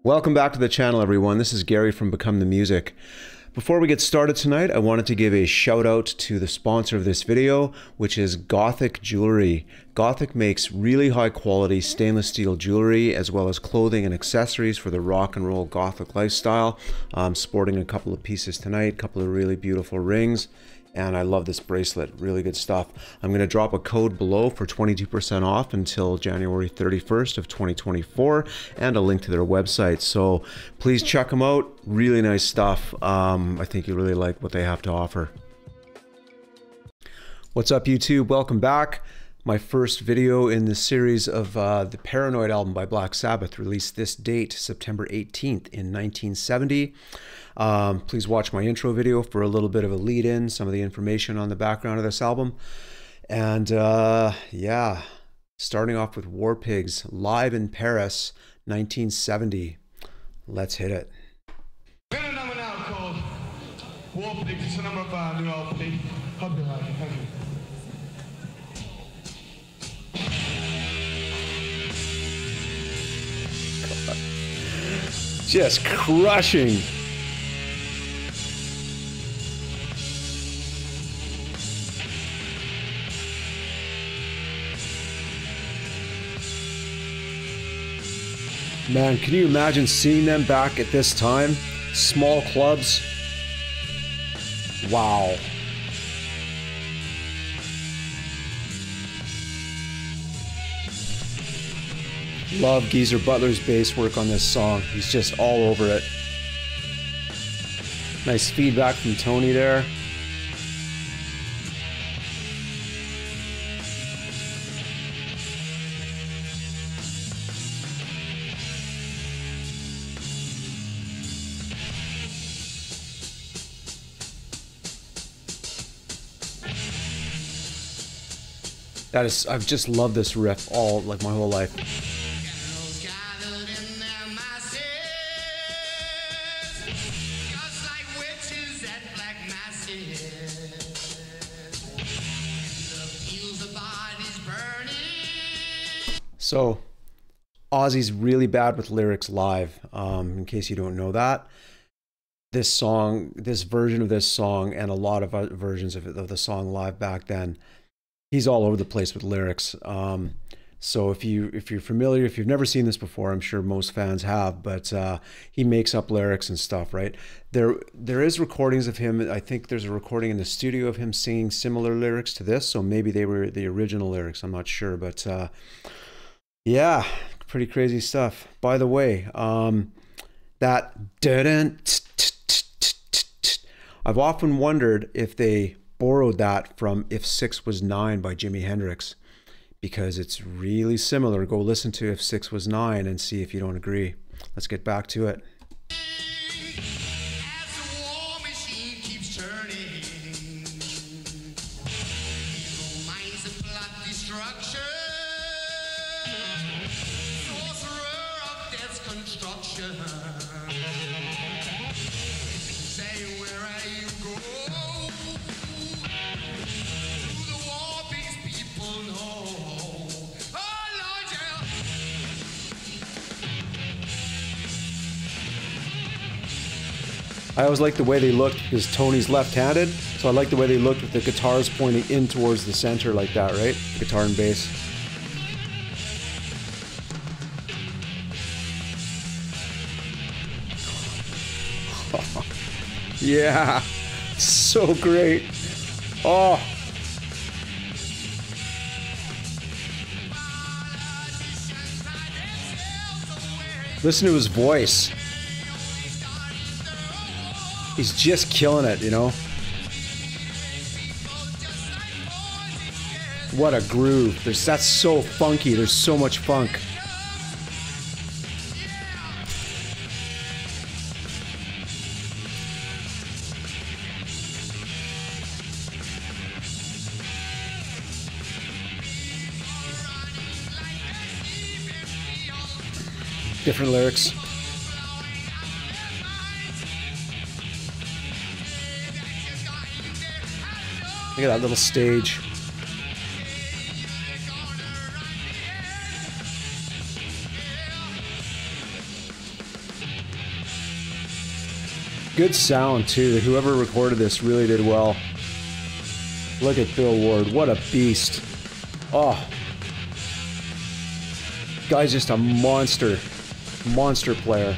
Welcome back to the channel, everyone. This is Gary from Become the Music. Before we get started tonight, I wanted to give a shout out to the sponsor of this video, which is Gothic Jewelry. Gothic makes really high quality stainless steel jewelry as well as clothing and accessories for the rock and roll Gothic lifestyle. I'm sporting a couple of pieces tonight, a couple of really beautiful rings. And I love this bracelet, really good stuff. I'm going to drop a code below for 22% off until January 31st of 2024 and a link to their website. So please check them out. Really nice stuff. I think you really like what they have to offer. What's up, YouTube? Welcome back. My first video in the series of the Paranoid album by Black Sabbath, released this date, September 18th in 1970. Please watch my intro video for a little bit of a lead-in, some of the information on the background of this album. And yeah, starting off with War Pigs, live in Paris, 1970. Let's hit it. We're in a number now called War Pigs. It's a number of our new LP. Hope you like it. Thank you. Just crushing. Man, can you imagine seeing them back at this time? Small clubs. Wow. Love Geezer Butler's bass work on this song. He's just all over it. Nice feedback from Tony there. That is, I've just loved this riff all, like, my whole life. So, Ozzy's really bad with lyrics live, in case you don't know that. This song, this version of this song, and a lot of versions of the song live back then, he's all over the place with lyrics. So if you're familiar, if you've never seen this before, I'm sure most fans have, but he makes up lyrics and stuff, right? There is recordings of him. I think there's a recording in the studio of him singing similar lyrics to this, so maybe they were the original lyrics. I'm not sure, but yeah, pretty crazy stuff. By the way, that didn't. I've often wondered if they borrowed that from If 6 Was 9 by Jimi Hendrix, because it's really similar. Go listen to If 6 Was 9 and see if you don't agree. Let's get back to it. I always like the way they look, because Tony's left-handed, so I like the way they look with the guitars pointing in towards the center like that, right? Guitar and bass. Yeah, so great. Oh. Listen to his voice. He's just killing it, you know? What a groove. That's so funky. There's so much funk. Different lyrics. Look at that little stage. Good sound too. Whoever recorded this really did well. Look at Bill Ward. What a beast. Oh. Guy's just a monster. Monster player.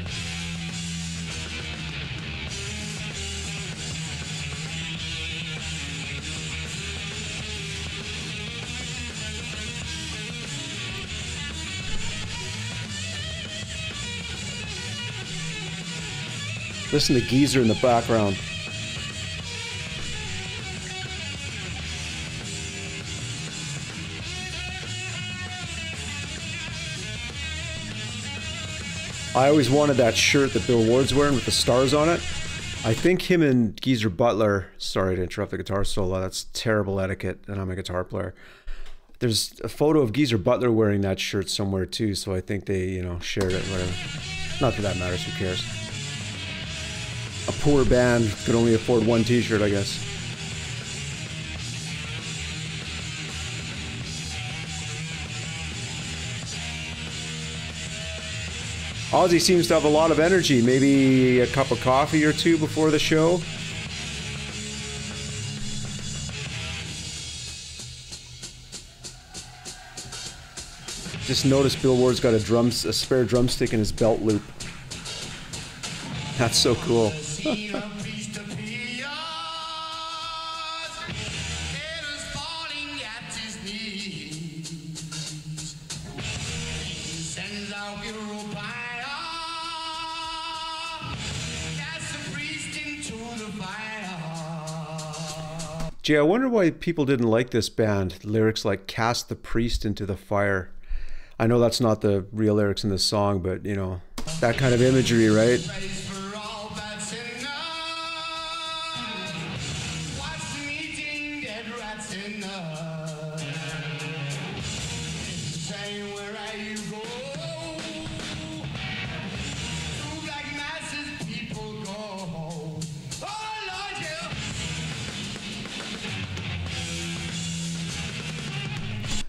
Listen to Geezer in the background. I always wanted that shirt that Bill Ward's wearing with the stars on it. I think him and Geezer Butler, sorry to interrupt the guitar solo, that's terrible etiquette, and I'm a guitar player. There's a photo of Geezer Butler wearing that shirt somewhere too, so I think they, you know, shared it, whatever. Not that that matters, who cares? A poor band could only afford one t-shirt, I guess. Ozzy seems to have a lot of energy. Maybe a cup of coffee or two before the show. Just noticed Bill Ward's got a spare drumstick in his belt loop. That's so cool. Jay, I wonder why people didn't like this band. Lyrics like "cast the priest into the fire." I know that's not the real lyrics in this song, but you know, that kind of imagery, right?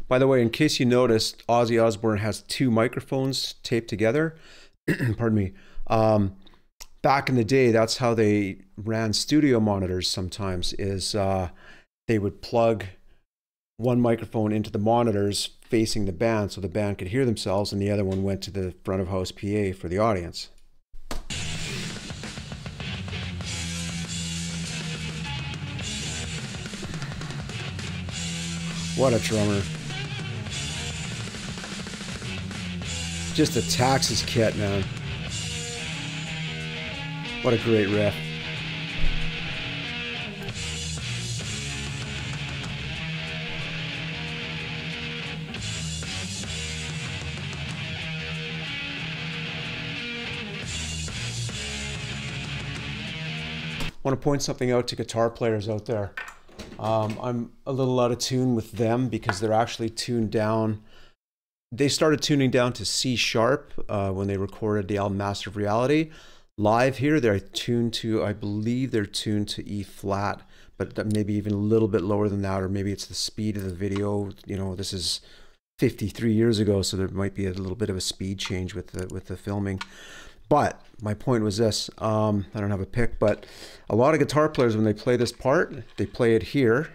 By the way, in case you noticed, Ozzy Osbourne has two microphones taped together. Pardon me. Back in the day, that's how they ran studio monitors sometimes, is they would plug one microphone into the monitors facing the band so the band could hear themselves, and the other one went to the front of house PA for the audience. What a drummer. Just attacks his kit, man. What a great riff. I want to point something out to guitar players out there. I'm a little out of tune with them because they're actually tuned down. They started tuning down to C sharp when they recorded the album Master of Reality. Live here, they're tuned to, I believe they're tuned to E flat, but maybe even a little bit lower than that, or maybe it's the speed of the video. You know, this is 53 years ago, so there might be a little bit of a speed change with the filming. But my point was this, I don't have a pick, but a lot of guitar players, when they play this part, they play it here.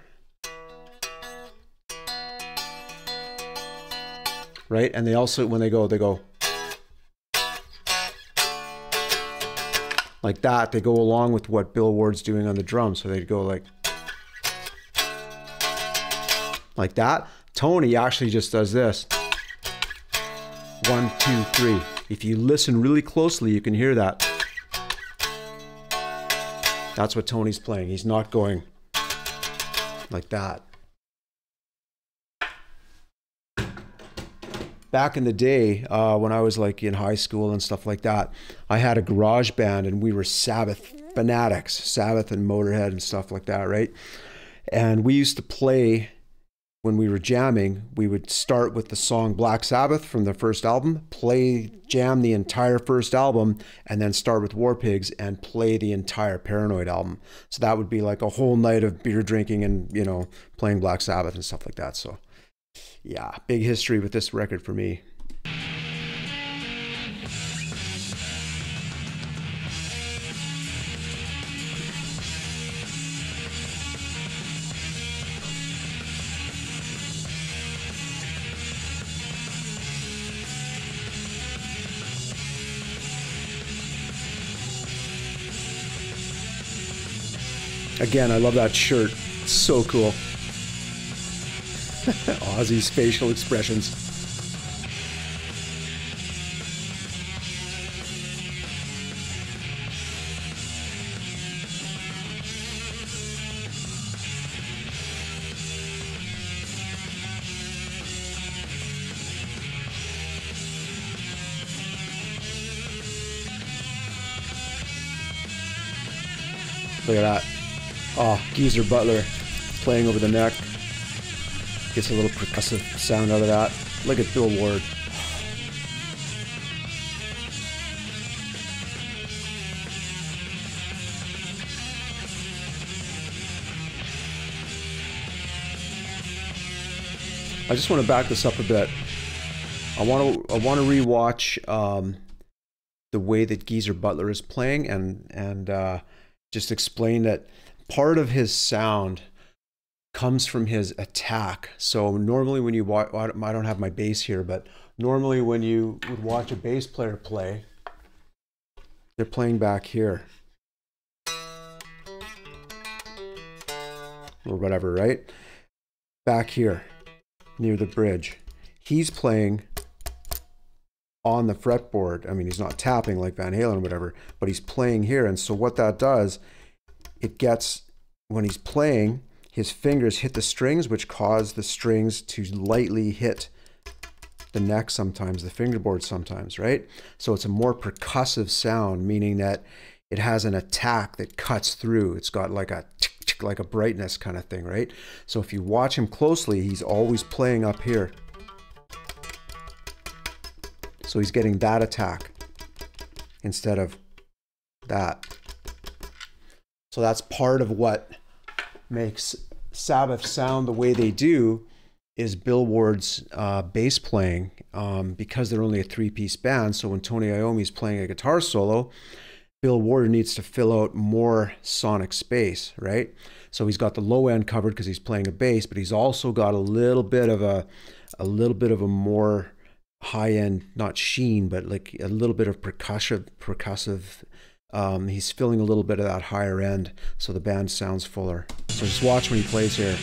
Right? And they also, when they go like that. They go along with what Bill Ward's doing on the drums. So they'd go like that. Tony actually just does this. 1, 2, 3. If you listen really closely, you can hear that. That's what Tony's playing. He's not going like that. Back in the day, when I was like in high school and stuff like that, I had a garage band and we were Sabbath fanatics, Sabbath and Motorhead and stuff like that, right? And we used to play, when we were jamming, we would start with the song Black Sabbath from the first album, jam the entire first album, and then start with War Pigs and play the entire Paranoid album. So that would be like a whole night of beer drinking and, you know, playing Black Sabbath and stuff like that. So yeah, big history with this record for me. Again, I love that shirt. It's so cool. Ozzy's facial expressions. Look at that. Oh, Geezer Butler playing over the neck. Gets a little percussive sound out of that. Look at Bill Ward. I just want to back this up a bit. I want to rewatch the way that Geezer Butler is playing and just explain that part of his sound comes from his attack. So normally when you watch, I don't have my bass here, but normally when you would watch a bass player play, they're playing back here or whatever, right? Back here near the bridge. He's playing on the fretboard. I mean, he's not tapping like Van Halen or whatever, but he's playing here. And so what that does, it gets, when he's playing, his fingers hit the strings, which cause the strings to lightly hit the neck sometimes, the fingerboard sometimes, right? So it's a more percussive sound, meaning that it has an attack that cuts through. It's got like a tick, tick, like a brightness kind of thing, right? So if you watch him closely, he's always playing up here. So he's getting that attack instead of that. So that's part of what makes Sabbath sound the way they do, is Bill Ward's bass playing, because they're only a three-piece band. So when Tony Iommi's playing a guitar solo, Bill Ward needs to fill out more sonic space, right? So he's got the low end covered because he's playing a bass, but he's also got a little bit of a more high end, not sheen, but like a little bit of percussive. He's filling a little bit of that higher end, so the band sounds fuller. So just watch when he plays here.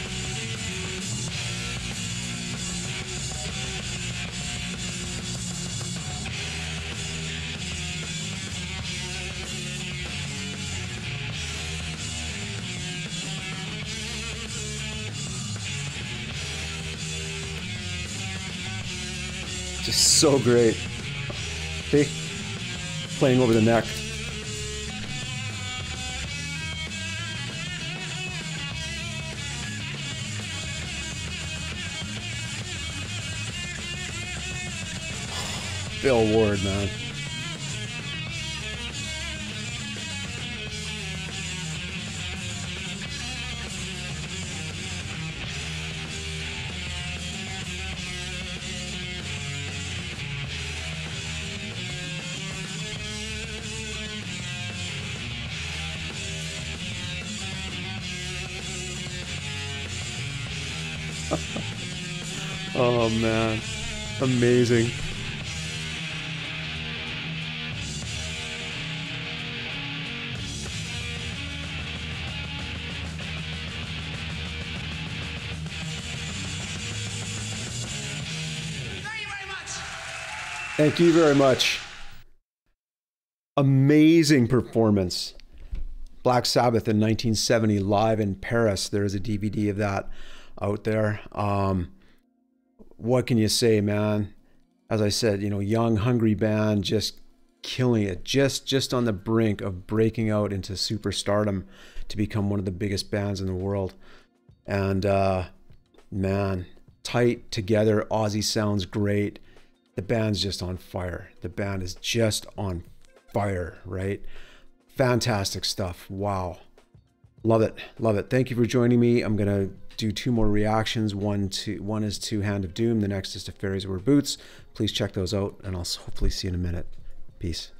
Just so great. See? Playing over the neck. Bill Ward, man. Oh man, amazing. Thank you very much. Amazing performance. Black Sabbath in 1970 live in Paris. There is a DVD of that out there. What can you say, man? As I said, you know, young, hungry band, just killing it. Just on the brink of breaking out into superstardom to become one of the biggest bands in the world. And man, tight together. Ozzy sounds great. The band's just on fire. The band is just on fire, right? Fantastic stuff. Wow. Love it. Love it. Thank you for joining me. I'm going to do two more reactions. One is to Hand of Doom. The next is to Fairies Wear Boots. Please check those out, and I'll hopefully see you in a minute. Peace.